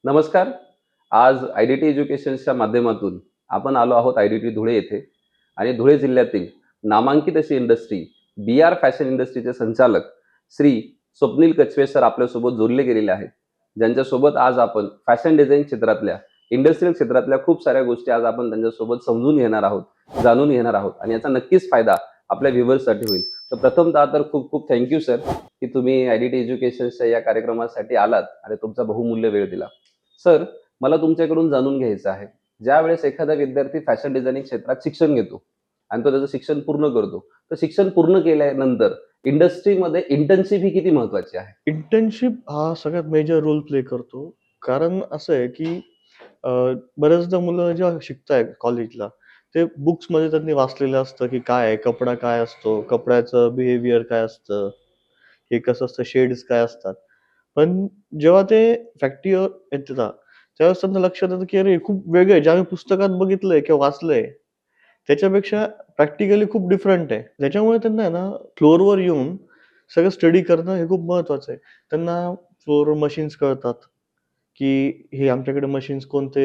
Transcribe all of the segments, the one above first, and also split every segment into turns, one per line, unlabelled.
नमस्कार. आज आय-डी-टी एज्युकेशन्सच्या माध्यमातून आपण आलो आहोत आय-डी-टी धुळे येथे आणि धुळे जिल्ह्यातील नामांकित अशी इंडस्ट्री बी-आर फॅशन इंडस्ट्रीचे संचालक श्री स्वप्नील कछवे सर आपल्यासोबत जोडले गेलेले आहेत. ज्यांच्यासोबत आज आपण फॅशन डिझाइन क्षेत्रातल्या, इंडस्ट्रियल क्षेत्रातल्या खूप साऱ्या गोष्टी आज आपण त्यांच्यासोबत समजून घेणार आहोत, जाणून घेणार आहोत आणि याचा नक्कीच फायदा आपल्या व्ह्युअर्ससाठी होईल. तर प्रथमतः तर खूप खूप थँक सर, की तुम्ही आय-डी-टी एज्युकेशन्सच्या या कार्यक्रमासाठी आलात आणि तुमचा बहुमूल्य वेळ दिला. सर, मला तुमच्याकडून जाणून घ्यायचं आहे. ज्यावेळेस एखादा विद्यार्थी फॅशन डिझायनिंग क्षेत्रात शिक्षण घेतो आणि तो त्याचं शिक्षण पूर्ण करतो, तर शिक्षण पूर्ण केल्यानंतर इंडस्ट्रीमध्ये इंटर्नशिप ही किती महत्त्वाची आहे?
इंटर्नशिप हा सगळ्यात मेजर रोल प्ले करतो. कारण असं आहे, की अ, बऱ्याचदा मुलं जेव्हा शिकतायत कॉलेजला, ते बुक्समध्ये त्यांनी वाचलेलं असतं, की काय आहे, कपडा काय असतो, कपड्याचं बिहेवियर काय असतं, हे कसं असतं, शेड्स काय असतात. पण जेव्हा ते फॅक्टरीवर येतात, त्यावेळेस त्यांना लक्षात येतं, की अरे, खूप वेगळं आहे. जे आम्ही पुस्तकात बघितलंय किंवा वाचलंय, त्याच्यापेक्षा प्रॅक्टिकली खूप डिफरंट आहे. त्याच्यामुळे त्यांना आहे ना, फ्लोअरवर येऊन सगळं स्टडी करणं हे खूप महत्त्वाचं आहे. त्यांना फ्लोअरवर मशीन्स कळतात, की हे आमच्याकडे मशीन्स कोणते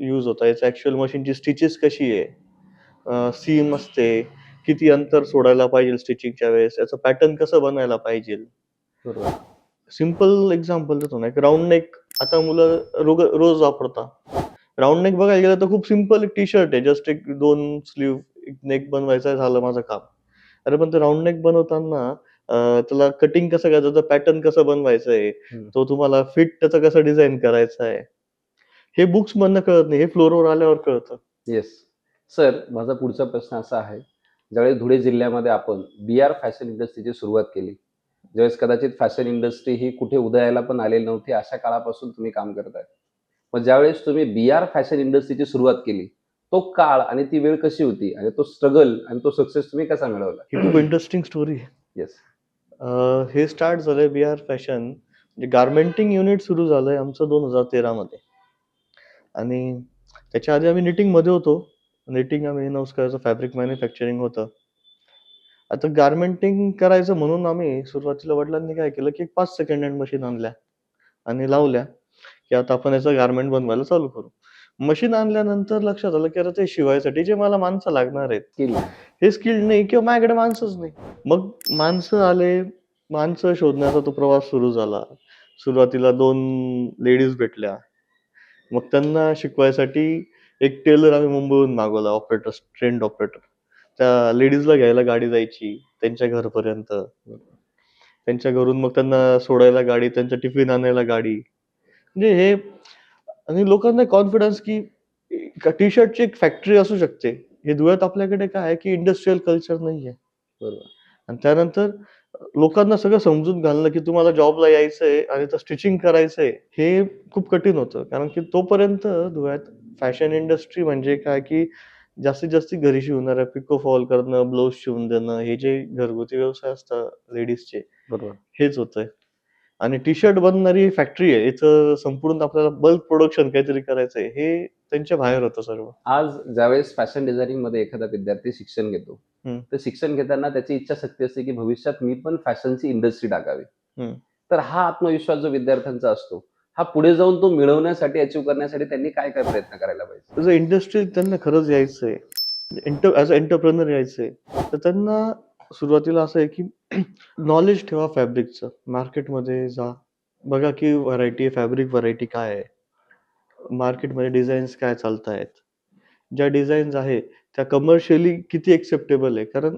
यूज होतात. याचं ॲक्चुअल मशीनची स्टिचेस कशी आहे, सीम असते, किती अंतर सोडायला पाहिजे स्टिचिंगच्या वेळेस, याचं पॅटर्न कसं बनायला पाहिजे.
बरोबर.
सिंपल एक्झाम्पल देतो ना, एक राउंड नेक आता मुलं रोज वापरतात. राउंड नेक बघायला गेलं तर खूप सिंपल एक टी-शर्ट आहे. जस्ट एक 2 स्लीव्ह, एक नेक बनवायचा झालं माझं काम. अरे पण ते राउंड नेक बनवताना त्याला कटिंग कसं करायचं, त्याचा पॅटर्न कसं बनवायचा आहे,
हं.
तो तुम्हाला फिट त्याचा कसं डिझाइन करायचा आहे. हे बुक्समधनं कळत नाही. हे फ्लोरवर आल्यावर कळतं.
येस. सर, माझा पुढचा प्रश्न असा आहे, ज्यावेळेस धुळे जिल्ह्यामध्ये आपण बी-आर फॅशन इंडस्ट्रीची सुरुवात केली, ज्यावेळेस कदाचित फॅशन इंडस्ट्री ही कुठे उदयाला पण आलेली नव्हती, अशा काळापासून तुम्ही काम करताय. मग ज्यावेळेस तुम्ही बी-आर फॅशन इंडस्ट्रीची सुरुवात केली, तो काळ आणि ती वेळ कशी होती आणि तो स्ट्रगल आणि तो सक्सेस तुम्ही कसा मिळवला?
ही खूप इंटरेस्टिंग स्टोरी आहे.
येस.
हे स्टार्ट झालंय बी-आर फॅशन म्हणजे गारमेंटिंग युनिट सुरू झालंय आमचं 2013 मध्ये आणि त्याच्या आधी आम्ही निटिंगमध्ये होतो. निटिंग आम्ही इन-हाऊस करायचो. फॅब्रिक मॅन्युफॅक्चरिंग होतं. आता गारमेंटिंग करायचं म्हणून आम्ही सुरुवातीला वडिलांनी काय केलं, की 5 सेकंड हँड मशीन आणल्या आणि लावल्या, की आता आपण याचं गारमेंट बनवायला चालू करू. मशीन आणल्यानंतर लक्षात आलं, की अरे ते शिवायसाठी जे मला माणसं लागणार आहेत,
स्किल नाही.
हे स्किल्ड नाही किंवा माझ्याकडे माणसंच नाही. मग माणसं आले, माणसं शोधण्याचा तो प्रवास सुरू झाला. सुरुवातीला 2 लेडीज भेटल्या. मग त्यांना शिकवायसाठी एक टेलर आम्ही मुंबईहून मागवला ऑपरेटर, ट्रेन्ड ऑपरेटर. त्या लेडीजला घ्यायला गाडी जायची त्यांच्या घरापर्यंत. त्यांच्या घरून मग त्यांना सोडायला गाडी, त्यांचा टिफिन आणायला गाडी. म्हणजे हे आणि लोकांना कॉन्फिडन्स की टी-शर्टची एक फॅक्टरी असू शकते. हे धुळ्यात आपल्याकडे काय आहे, की इंडस्ट्रियल कल्चर नाहीये.
बरोबर.
आणि त्यानंतर लोकांना सगळं समजून घालणं, की तुम्हाला जॉबला यायचंय आणि तर स्टिचिंग करायचंय, हे खूप कठीण होतं. कारण की तोपर्यंत धुळ्यात फॅशन इंडस्ट्री म्हणजे काय, की जास्तीत जास्त घरी शिवणाऱ्या पिको फॉल करणं, ब्लाउज शिवून देणं, हे जे घरगुती व्यवसाय असतात लेडीजचे,
बरोबर.
हेच होतंय. आणि टी-शर्ट बनणारी फॅक्टरी आहे. याचं संपूर्ण आपल्याला बल्क प्रोडक्शन काहीतरी करायचंय, हे त्यांच्या बाहेर होतं सर्व.
आज ज्यावेळेस फॅशन डिझायनिंगमध्ये एखादा विद्यार्थी शिक्षण घेतो,
हं,
तर शिक्षण घेताना त्याची इच्छाशक्ती असते, की भविष्यात मी पण फॅशनची इंडस्ट्री टाकावी.
हं.
तर हा आत्मविश्वास जो विद्यार्थ्यांचा असतो, हा पुढे जाऊन तो मिळवण्यासाठी, अचीव्ह करण्यासाठी त्यांनी काय-काय प्रयत्न करायला पाहिजे?
जर इंडस्ट्रीत त्यांना खरंच यायचंय, ॲज अ एंटरप्रेन्योर यायचंय, तर त्यांना सुरुवातीला असं आहे, की नॉलेज ठेवा फॅब्रिकचं. मार्केटमध्ये जा. बघा, की व्हरायटी फॅब्रिक व्हरायटी काय आहे? मार्केटमध्ये डिझाईन्स काय चालतायत? ज्या डिझाईन्स आहे, त्या कमर्शियली किती एक्सेप्टेबल आहे? कारण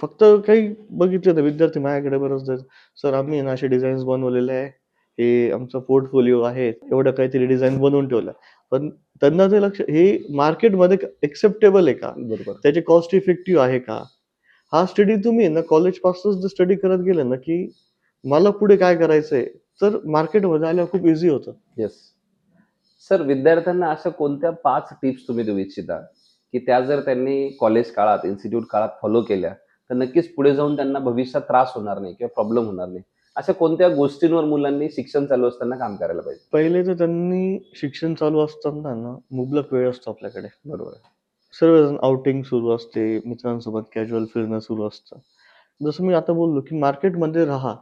फक्त काही बघितलं ना विद्यार्थी माझ्याकडे बरेचदा, "सर आम्ही ना असे डिझाईन्स बनवलेले आहे. हे आमचा पोर्टफोलिओ आहे. एवढं काहीतरी डिझाईन बनवून ठेवलं." पण त्यांना ते लक्ष हे मार्केटमध्ये एक्सेप्टेबल आहे का?
बरोबर.
त्याचे कॉस्ट इफेक्टिव्ह आहे का? हा स्टडी तुम्ही ना कॉलेजपासूनच जर स्टडी करत गेले ना, की मला पुढे काय करायचंय, तर मार्केटमध्ये आल्यावर खूप ईझी होतं.
येस. सर, विद्यार्थ्यांना अशा कोणत्या 5 टिप्स तुम्ही देऊ इच्छिता, की त्या जर त्यांनी कॉलेज काळात, इन्स्टिट्यूट काळात फॉलो केल्या, तर नक्कीच पुढे जाऊन त्यांना भविष्यात त्रास होणार नाही किंवा प्रॉब्लेम होणार नाही. अशा कोणत्या गोष्टींवर मुलांनी शिक्षण चालू असताना काम करायला पाहिजे?
पहिले तर त्यांनी शिक्षण चालू असताना ना, मुबलक वेळ असतो आपल्याकडे.
बरोबर आहे.
सर्वजण आउटिंग सुरू असते, मित्रांसोबत कॅज्युअल फिरणं सुरू असतं. जसं मी आता बोललो, की मार्केटमध्ये राहा.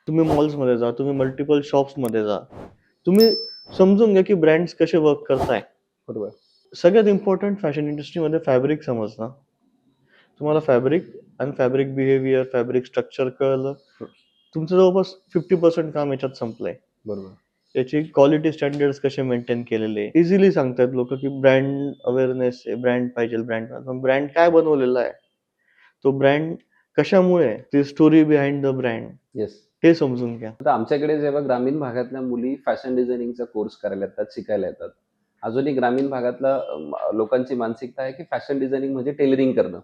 तुम्ही मॉल्समध्ये जा, तुम्ही मल्टिपल शॉप्समध्ये जा. तुम्ही समजून घ्या की ब्रँड्स कसे वर्क करताय.
बरोबर.
सगळ्यात इम्पॉर्टंट फॅशन इंडस्ट्रीमध्ये फॅब्रिक समजणं. तुम्हाला फॅब्रिक आणि फॅब्रिक बिहेवियर, फॅब्रिक स्ट्रक्चर कळलं, तुमचं जवळपास 50% काम याच्यात संपलंय.
बरोबर.
याची क्वालिटी स्टँडर्ड्स कसे मेंटेन केलेले. इझिली सांगतायत लोकं की ब्रँड अवेअरनेस आहे, ब्रँड पाहिजे, ब्रँड. पण ब्रँड काय बनवलेला आहे? तो ब्रँड कशामुळे आहे? ती story behind the brand
yes.
हे समजून घ्या.
आता आमच्याकडे जेव्हा ग्रामीण भागातल्या मुली फॅशन डिझायनिंगचा कोर्स करायला येतात, शिकायला येतात. अजूनही ग्रामीण भागातल्या लोकांची मानसिकता आहे की फॅशन डिझायनिंग म्हणजे टेलरिंग करणं,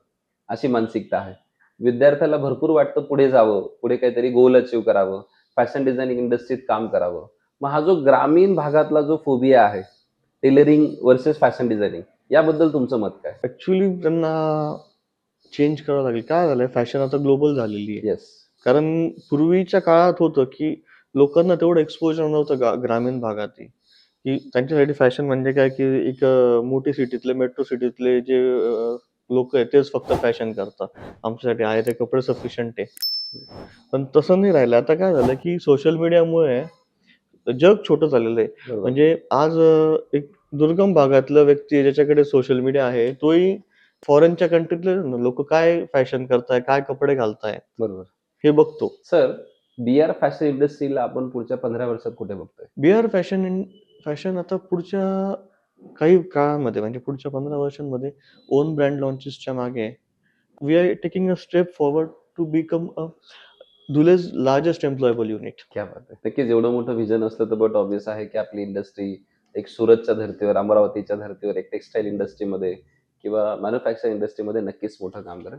अशी मानसिकता आहे. विद्यार्थ्याला भरपूर वाटतं पुढे जावं, पुढे काहीतरी गोल अचीव्ह करावं, फॅशन डिझायनिंग इंडस्ट्रीत काम करावं. मग हा जो ग्रामीण भागातला जो फोबिया आहे, टेलरिंग व्हर्सेस फॅशन डिझायनिंग, याबद्दल तुमचं मत काय?
ॲक्चुअली त्यांना चेंज करावं लागेल. काय झालंय फॅशन आता ग्लोबल झालेली आहे.
येस.
कारण पूर्वीच्या काळात होतं की लोकांना तेवढं एक्सपोजर नव्हतं ग्रामीण भागातही, की त्यांच्यासाठी फॅशन म्हणजे काय की एक मोठी सिटीतले, मेट्रो सिटीतले जे लोकं आहेत तेच फक्त फॅशन करतात. आमच्यासाठी आहे ते कपडे सफिशियंट आहे. पण तसं नाही राहिलं. आता काय झालं की सोशल मीडियामुळे जग छोटं झालेलं आहे.
बरोबर.
म्हणजे आज एक दुर्गम भागातला व्यक्ती आहे ज्याच्याकडे सोशल मीडिया आहे, तोही फॉरेनच्या कंट्रीतले लोकं काय फॅशन करताय, काय कपडे घालताय,
बरोबर.
हे बघतो.
सर, बी-आर फॅशन इंडस्ट्रीला आपण पुढच्या 15 वर्षात कुठे बघतोय?
बिअर फॅशन आता पुढच्या काही काळामध्ये म्हणजे पुढच्या 15 वर्षांमध्ये ओन ब्रँड लॉन्चेसच्या मागे we are taking a step forward to become a Dhule's largest employable unit.
क्या बात आहे! नक्कीच एवढं मोठं व्हिजन असलं तर बट ऑब्व्हियस आहे की आपली इंडस्ट्री एक सुरतच्या धर्तीवर, अमरावतीच्या धर्तीवर एक टेक्सटाईल इंडस्ट्रीमध्ये किंवा मॅन्युफॅक्चरिंग इंडस्ट्रीमध्ये नक्कीच मोठं काम करेल.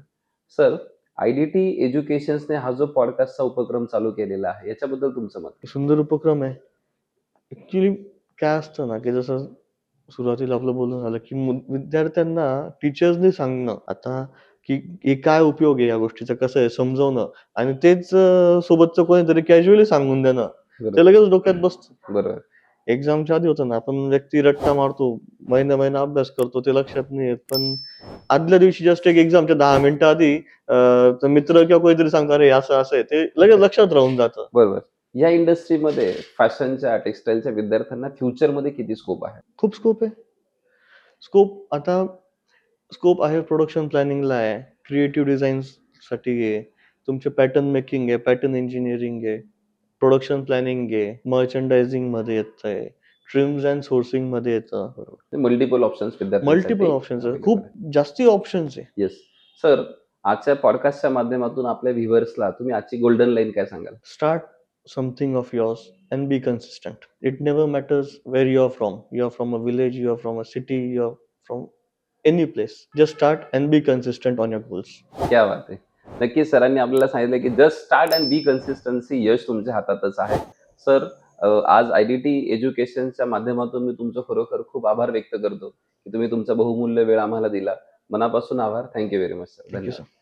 सर, आय-डी-टी एज्युकेशन्सने हा जो पॉडकास्टचा उपक्रम चालू केलेला आहे, याच्याबद्दल तुमचं मत?
सुंदर उपक्रम आहे. ॲक्चुअली काय असतं ना, की जसं सुरुवातीला आपलं बोलणं झालं, की विद्यार्थ्यांना टीचर्सनी सांगणं आता, की हे काय उपयोग आहे या गोष्टीचा, कसं आहे समजवणं आणि तेच सोबतचं कोणीतरी कॅज्युअली सांगून देणं, ते
बरोबर.
लगेच डोक्यात बसतं.
बरोबर.
एक्झामच्या आधी होतं ना, आपण व्यक्ती रट्टा मारतो, महिना-महिना अभ्यास करतो, ते लक्षात नाही येत. पण आदल्या दिवशी जस्ट एक एक्झामच्या 10 मिनिटं आधी तर मित्र किंवा कोणीतरी सांगतो, "अरे असं-असं आहे." ते लगेच लक्षात राहून जातं.
बरोबर. या इंडस्ट्रीमध्ये फॅशनच्या, टेक्सटाईलच्या विद्यार्थ्यांना फ्युचरमध्ये किती स्कोप आहे?
खूप स्कोप आहे. आता स्कोप आहे प्रोडक्शन प्लॅनिंगला आहे, क्रिएटिव्ह डिझाईन्ससाठी आहे, तुमचे पॅटर्न मेकिंग आहे, पॅटर्न इंजिनिअरिंग आहे, प्रोडक्शन प्लॅनिंग आहे, मर्चंडायझिंगमध्ये येतंय, ट्रिम्स अँड सोर्सिंगमध्ये येतं.
बरोबर. मल्टिपल ऑप्शन्स
मल्टिपल
विद्यार्थ्यांसाठी
ऑप्शन्स आहेत.
अवेलेबल
खूप
आहे.
जास्ती ऑप्शन्स आहे.
येस. सर, आजच्या पॉडकास्टच्या माध्यमातून आपल्या व्ह्युअर्सला तुम्ही आजची गोल्डन लाईन काय सांगाल?
Start something of yours and be consistent. It never matters where you are from. You are from a village, you are from a city, you are from any place. Just start and be consistent on your goals.
क्या बात है! नक्कीच सरांनी आपल्याला सांगितलं की just start and be consistency, यश तुमच्या हातातच आहे. सर, आज आय-डी-टी एज्युकेशनच्या माध्यमातून मी तुमचं खरोखर खूप आभार व्यक्त करतो की तुम्ही तुमचा बहुमूल्य वेळ आम्हाला दिला. मनापासून आभार. Thank you very much sir.
Thank you,
धन्यवाद.
sir.